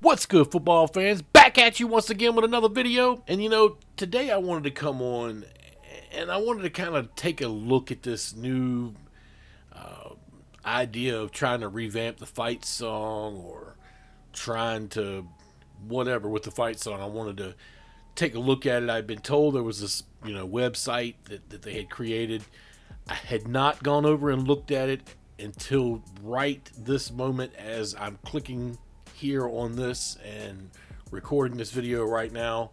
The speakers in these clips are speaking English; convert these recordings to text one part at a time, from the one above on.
What's good, football fans? Back at you once again with another video. And today I wanted to come on and I wanted to kind of take a look at this new idea of trying to revamp the fight song or trying to whatever with the fight song. I wanted to take a look at it. I'd been told there was this website that they had created. I had not gone over and looked at it until right this moment as I'm clicking here on this and recording this video right now.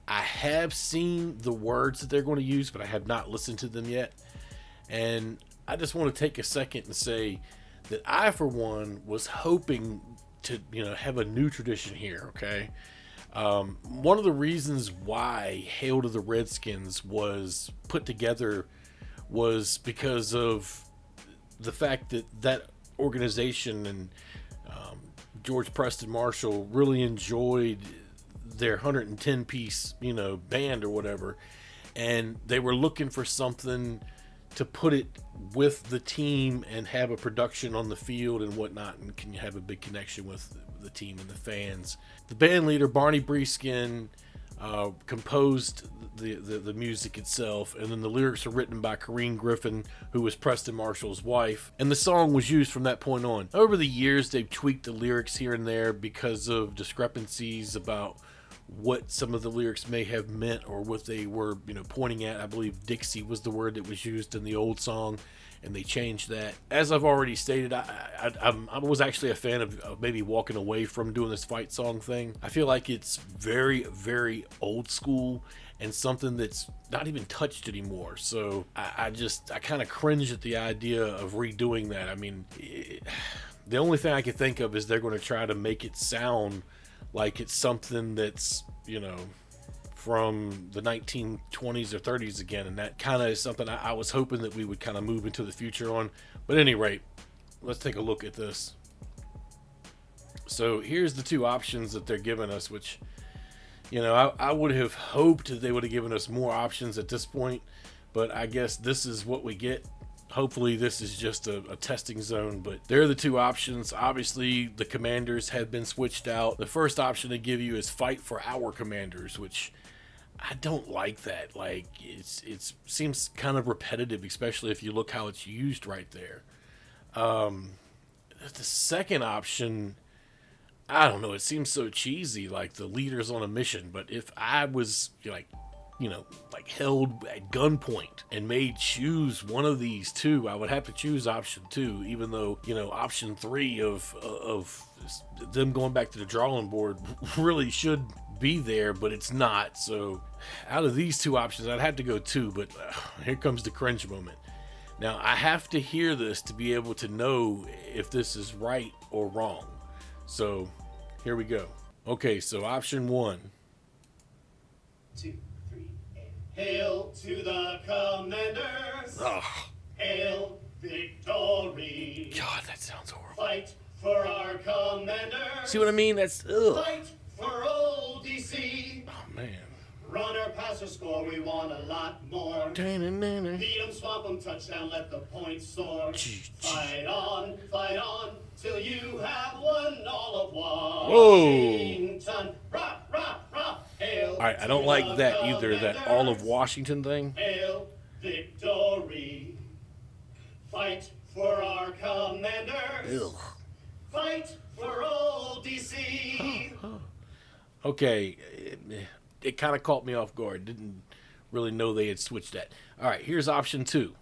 I have seen the words that they're going to use, but I have not listened to them yet. And I just want to take a second and say that I, for one, was hoping to have a new tradition here. Okay. One of the reasons why Hail to the Redskins was put together was because of the fact that that organization and George Preston Marshall really enjoyed their 110 piece band or whatever, and they were looking for something to put it with the team and have a production on the field and whatnot, and can you have a big connection with the team and the fans. The band leader, Barney Breeskin, composed the music itself, and then the lyrics are written by Corrine Griffin, who was Preston Marshall's wife, and the song was used from that point on. Over the years, they've tweaked the lyrics here and there because of discrepancies about what some of the lyrics may have meant or what they were pointing at. I believe Dixie was the word that was used in the old song, and they changed that. As I've already stated, I was actually a fan of maybe walking away from doing this fight song thing. I feel like it's very, very old school and something that's not even touched anymore. So I kind of cringe at the idea of redoing that. I mean, the only thing I can think of is they're going to try to make it sound like it's something that's from the 1920s or 30s again, and that kind of is something I was hoping that we would kind of move into the future on. But at any rate, let's take a look at this. So here's the two options that they're giving us, which I would have hoped that they would have given us more options at this point, but I guess this is what we get. Hopefully this is just a testing zone, but there are the two options. Obviously the commanders have been switched out. The first option they give you is fight for our commanders, which I don't like that. Like it seems kind of repetitive, especially if you look how it's used right there. The second option, I don't know, it seems so cheesy, like the leaders on a mission. But if I was held at gunpoint and made choose one of these two, I would have to choose option 2, even though option 3 of them going back to the drawing board really should be there, but it's not. So out of these two options, I'd have to go 2, but here comes the cringe moment. Now I have to hear this to be able to know if this is right or wrong. So here we go. Okay, so option 1. 2, 3, and hail to the commanders. Oh, Hail victory. God, that sounds horrible. Fight for our commanders. See what I mean? That's ugh. Fight for old DC. Oh man. Runner, passer, score, we want a lot more. Beat 'em, swamp 'em, touchdown, let the points soar. Fight on, till you have won all of Washington. Rah, rah, rah. Hail. All right, I don't like that either, that all of Washington thing. Hail victory. Fight for our commanders. Ugh. Fight for old DC. Okay, it kind of caught me off guard. Didn't really know they had switched that. All right, here's option 2.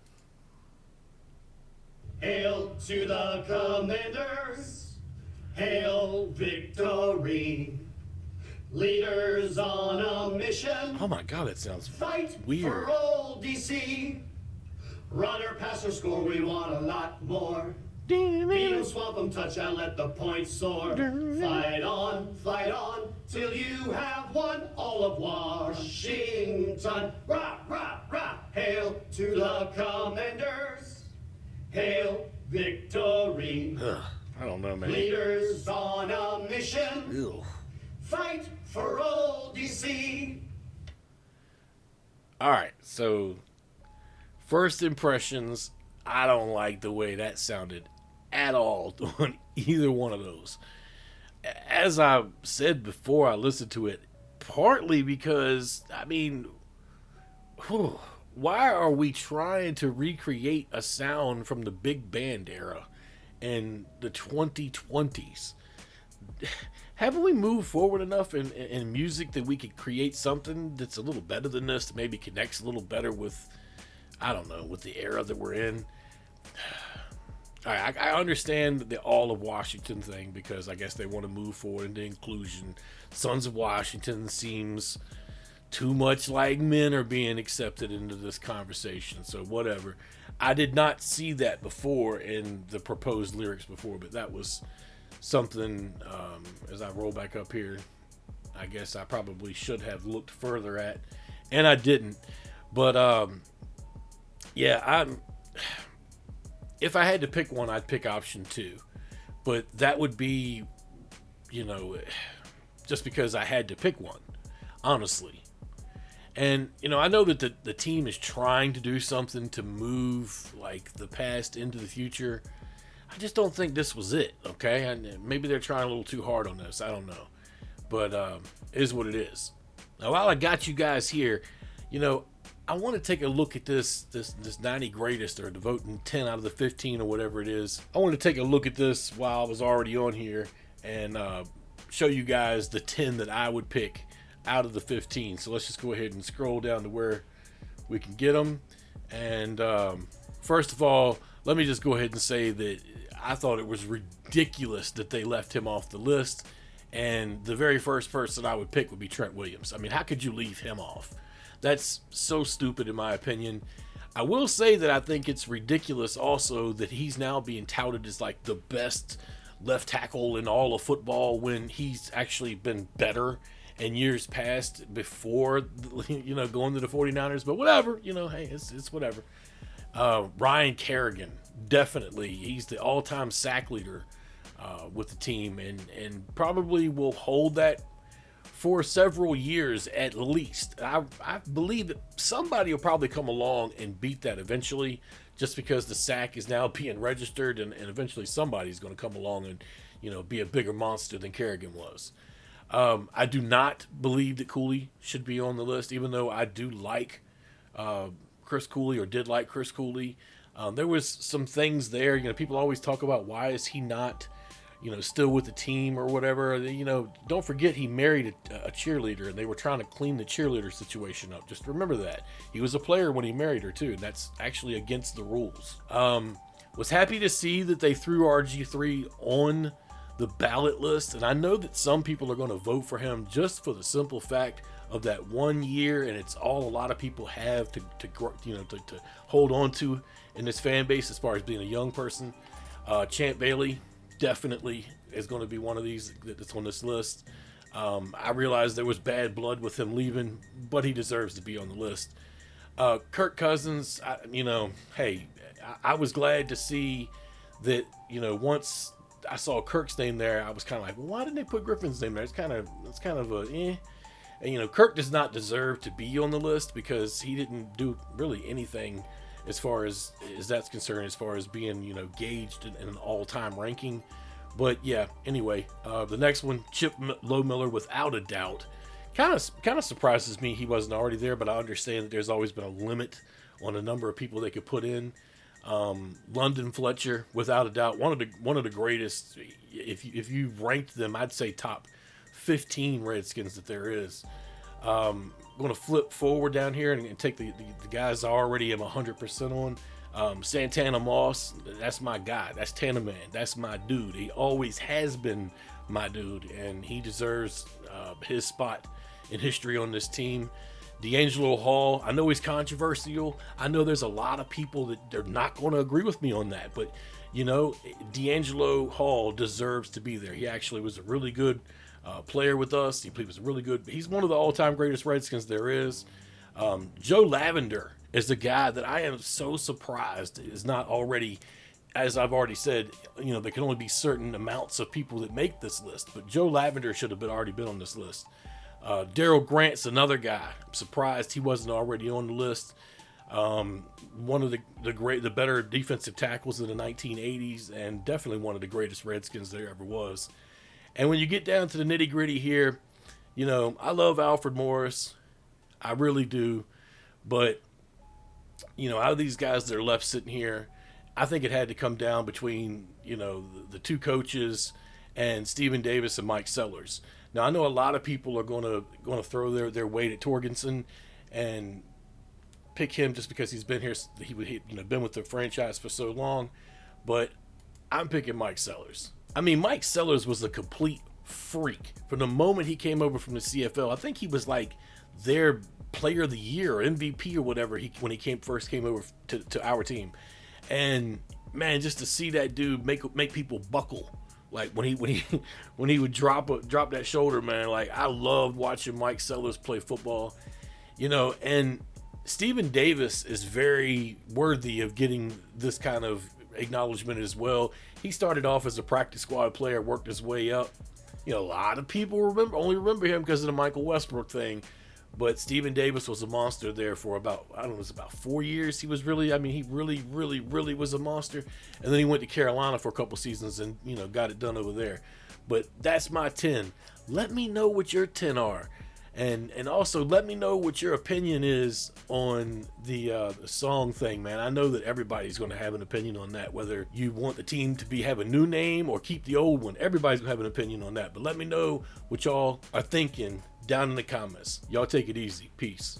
Hail to the commanders. Hail victory. Leaders on a mission. Oh my God, that sounds Fight weird. for old DC. Runner, passer, score, we want a lot more. Beat 'em, swamp 'em, touchdown, let the points soar. Fight on, till you have won all of Washington. Rah, rah, rah. Hail to the commanders. Hail victory. Ugh, I don't know, man. Leaders on a mission. Ew. Fight for old DC. All right, so first impressions, I don't like the way that sounded at all on either one of those. as I said before, I listened to it partly because, I mean, why are we trying to recreate a sound from the big band era in the 2020s? Haven't we moved forward enough in music that we could create something that's a little better than this, that maybe connects a little better with, I don't know, with the era that we're in? I understand the All of Washington thing because I guess they want to move forward into inclusion. Sons of Washington seems too much like men are being accepted into this conversation, so whatever. I did not see that before in the proposed lyrics before, but that was something, as I roll back up here, I guess I probably should have looked further at, and I didn't. But yeah, if I had to pick one, I'd pick option 2, but that would be, just because I had to pick one, honestly. And I know that the team is trying to do something to move like the past into the future. I just don't think this was it, okay? And maybe they're trying a little too hard on this. I don't know. But it is what it is. Now, while I got you guys here, I want to take a look at this 90 greatest, or devoting 10 out of the 15 or whatever it is. I want to take a look at this while I was already on here and show you guys the 10 that I would pick out of the 15. So let's just go ahead and scroll down to where we can get them. And first of all, let me just go ahead and say that I thought it was ridiculous that they left him off the list. And the very first person I would pick would be Trent Williams. I mean, how could you leave him off? That's so stupid in my opinion. I will say that I think it's ridiculous also that he's now being touted as like the best left tackle in all of football when he's actually been better in years past before, going to the 49ers. But whatever, hey, it's whatever. Ryan Kerrigan, definitely. He's the all-time sack leader with the team and probably will hold that for several years at least. I believe that somebody will probably come along and beat that eventually, just because the sack is now being registered, and eventually somebody's going to come along and be a bigger monster than Kerrigan was. I do not believe that Cooley should be on the list, even though I do like Chris Cooley, or did like Chris Cooley. There was some things there. People always talk about why is he not still with the team or whatever. Don't forget he married a cheerleader, and they were trying to clean the cheerleader situation up. Just remember that. He was a player when he married her too, and that's actually against the rules. Was happy to see that they threw RG3 on the ballot list, and I know that some people are going to vote for him just for the simple fact of that 1 year, and it's all a lot of people have to hold on to in this fan base as far as being a young person. Champ Bailey definitely is going to be one of these that's on this list. I realized there was bad blood with him leaving, but he deserves to be on the list. Kirk Cousins, hey, I was glad to see that, once I saw Kirk's name there, I was kind of like, well, why didn't they put Griffin's name there? It's kind of a eh. And Kirk does not deserve to be on the list because he didn't do really anything as far as that's concerned, as far as being gauged in an all-time ranking. But yeah, anyway, the next one, Chip Lowmiller, without a doubt, kind of surprises me he wasn't already there, but I understand that there's always been a limit on the number of people they could put in. London Fletcher, without a doubt, one of the greatest. If you ranked them, I'd say top 15 Redskins that there is. I'm going to flip forward down here and take the guys I already am 100% on. Santana Moss, that's my guy. That's Tana Man. That's my dude. He always has been my dude, and he deserves his spot in history on this team. D'Angelo Hall, I know he's controversial. I know there's a lot of people that they're not going to agree with me on that, but D'Angelo Hall deserves to be there. He actually was a really good player with us. He was really good. He's one of the all-time greatest Redskins there is. Joe Lavender is the guy that I am so surprised is not already, as I've already said, there can only be certain amounts of people that make this list, but Joe Lavender should have already been on this list. Daryl Grant's another guy. I'm surprised he wasn't already on the list. One of the better defensive tackles in the 1980s, and definitely one of the greatest Redskins there ever was. And when you get down to the nitty gritty here, you know, I love Alfred Morris. I really do. But, you know, out of these guys that are left sitting here, I think it had to come down between, you know, the two coaches and Stephen Davis and Mike Sellers. Now, I know a lot of people are going to throw their weight at Torgensen and pick him just because he's been here. He been with the franchise for so long. But I'm picking Mike Sellers. I mean, Mike Sellers was a complete freak from the moment he came over from the CFL. I think he was like their player of the year or MVP or whatever when he first came over to our team. And man, just to see that dude make people buckle, like when he would drop that shoulder, man. Like, I loved watching Mike Sellers play football, you know. And Stephen Davis is very worthy of getting this kind of acknowledgement as well. He started off as a practice squad player, worked his way up. You know, a lot of people only remember him because of the Michael Westbrook thing. But Stephen Davis was a monster there for about 4 years. He was really was a monster. And then he went to Carolina for a couple seasons and, you know, got it done over there. But that's my 10. Let me know what your 10 are. And also let me know what your opinion is on the song thing, man. I know that everybody's going to have an opinion on that, whether you want the team to have a new name or keep the old one. Everybody's going to have an opinion on that. But let me know what y'all are thinking down in the comments. Y'all take it easy. Peace.